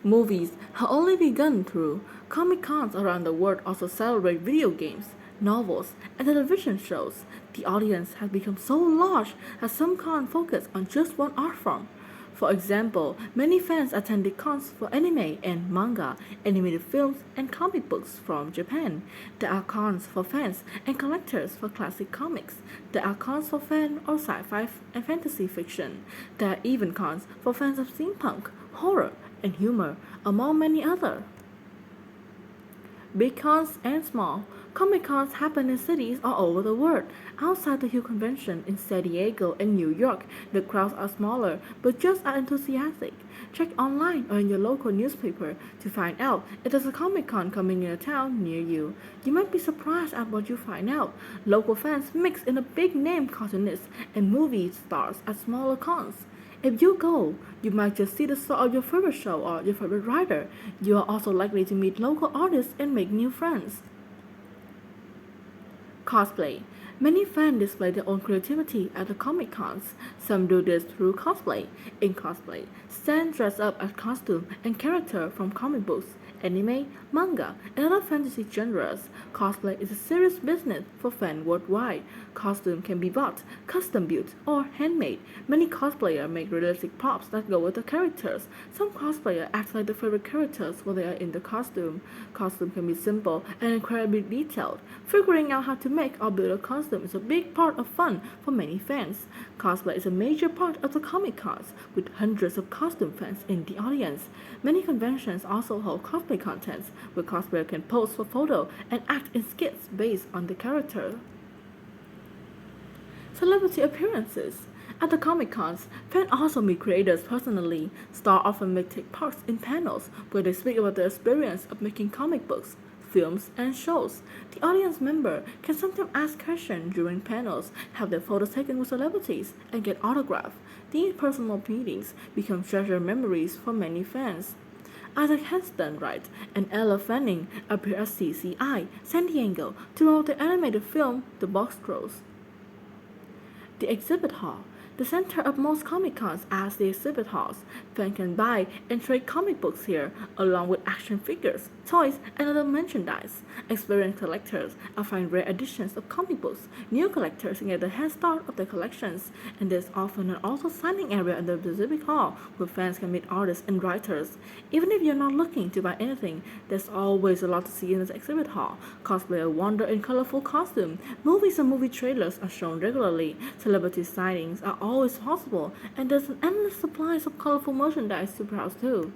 Movies have only begun through. Comic cons around the world also celebrate video games, novels, and television shows. The audience has become so large that some cons focus on just one art form. For example, many fans attended cons for anime and manga, animated films, and comic books from Japan. There are cons for fans and collectors for classic comics. There are cons for fans of sci-fi and fantasy fiction. There are even cons for fans of steampunk, horror, and humor, among many others. Big cons and small. Comic cons happen in cities all over the world. Outside the huge convention in San Diego and New York, the crowds are smaller but just as enthusiastic. Check online or in your local newspaper to find out if there's a Comic Con coming in a town near you. You might be surprised at what you find out. Local fans mix in a big name cartoonists and movie stars at smaller cons. If you go, you might just see the star of your favorite show or your favorite writer. You are also likely to meet local artists and make new friends. Cosplay. Many fans display their own creativity at the Comic Cons. Some do this through cosplay. In cosplay, fans dress up as costume and character from comic books, anime, manga, and other fantasy genres. Cosplay is a serious business for fans worldwide. Costume can be bought, custom built, or handmade. Many cosplayers make realistic props that go with the characters. Some cosplayers act like the favorite characters while they are in the costume. Costume can be simple and incredibly detailed. Figuring out how to make or build a costume is a big part of fun for many fans. Cosplay is a major part of the Comic Cons, with hundreds of costume fans in the audience. Many conventions also hold cosplay contests, where cosplayers can pose for photo and act in skits based on the character. Celebrity appearances. At the Comic Cons, fans also meet creators personally. Stars often may take part in panels where they speak about their experience of making comic books, films, and shows. The audience member can sometimes ask questions during panels, have their photos taken with celebrities, and get autographs. These personal meetings become treasured memories for many fans. Isaac Heston Wright and Ella Fanning appear at CCI San Diego to promote the animated film The Box Trolls. The exhibit hall. The center of most Comic Cons as the exhibit halls. Fans can buy and trade comic books here, along with action figures, toys, and other merchandise. Experienced collectors are find rare editions of comic books. New collectors can get the head start of their collections, and there's often an auto signing area in the exhibit hall where fans can meet artists and writers. Even if you're not looking to buy anything, there's always a lot to see in this exhibit hall. Cosplayers wander in colorful costumes. Movies and movie trailers are shown regularly. Celebrity signings are always possible, and there's an endless supply of colorful merchandise to browse too.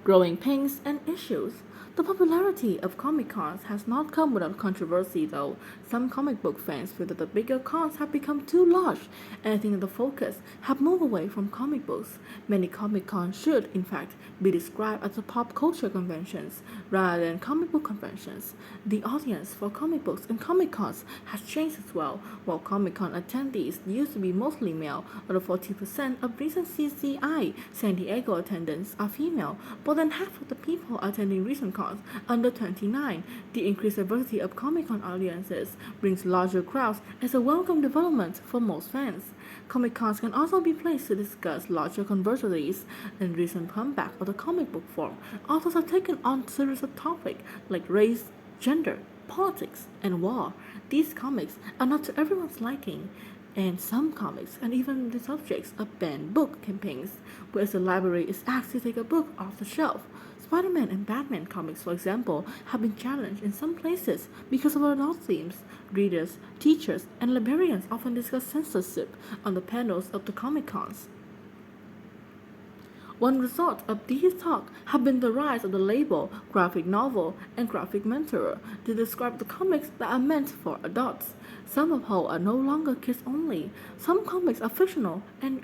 Growing pains and issues. The popularity of Comic Cons has not come without controversy, though. Some comic book fans feel that the bigger cons have become too large, and I think the focus have moved away from comic books. Many Comic Cons should, in fact, be described as pop culture conventions rather than comic book conventions. The audience for comic books and Comic Cons has changed as well. While Comic Con attendees used to be mostly male, over 40% of recent CCI San Diego attendants are female. More than half of the people attending recent cons under 29. The increased diversity of Comic Con audiences brings larger crowds as a welcome development for most fans. Comic Cons can also be placed to discuss larger controversies. In recent comeback of the comic book form, authors have taken on series of topics like race, gender, politics, and war. These comics are not to everyone's liking, and some comics and even the subjects of banned book campaigns, whereas the library is asked to take a book off the shelf. Spider-Man and Batman comics, for example, have been challenged in some places because of adult themes. Readers, teachers, and librarians often discuss censorship on the panels of the Comic Cons. One result of these talks have been the rise of the label graphic novel and graphic mentor to describe the comics that are meant for adults. Some of whom are no longer kids only. Some comics are fictional and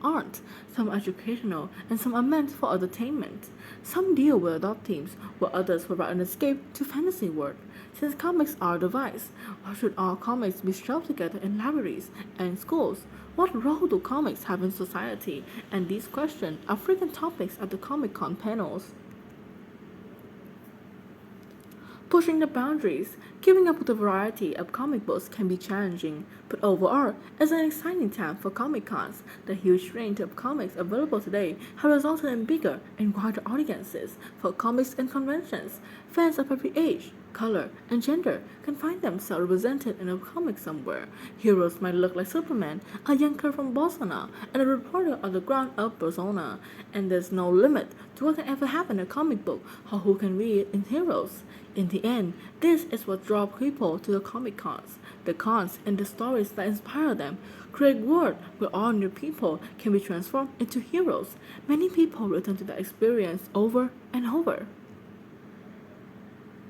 aren't. Some are educational and some are meant for entertainment. Some deal with adult themes, while others provide an escape to fantasy world. Since comics are a device, why should all comics be shelved together in libraries and schools? What role do comics have in society? And these questions are frequent topics at the Comic Con panels. pushing the boundaries. Keeping up with the variety of comic books can be challenging, but overall, it's an exciting time for Comic Cons. The huge range of comics available today have resulted in bigger and wider audiences for comics and conventions. Fans of every age, color, and gender can find themselves represented in a comic somewhere. Heroes might look like Superman, a younker from Botswana, and a reporter on the ground of Persona. And there's no limit to what can ever happen in a comic book or who can read in heroes. In the end, this is what draws people to the Comic Cons. The cons and the stories that inspire them create a world where ordinary people can be transformed into heroes. Many people return to the experience over and over.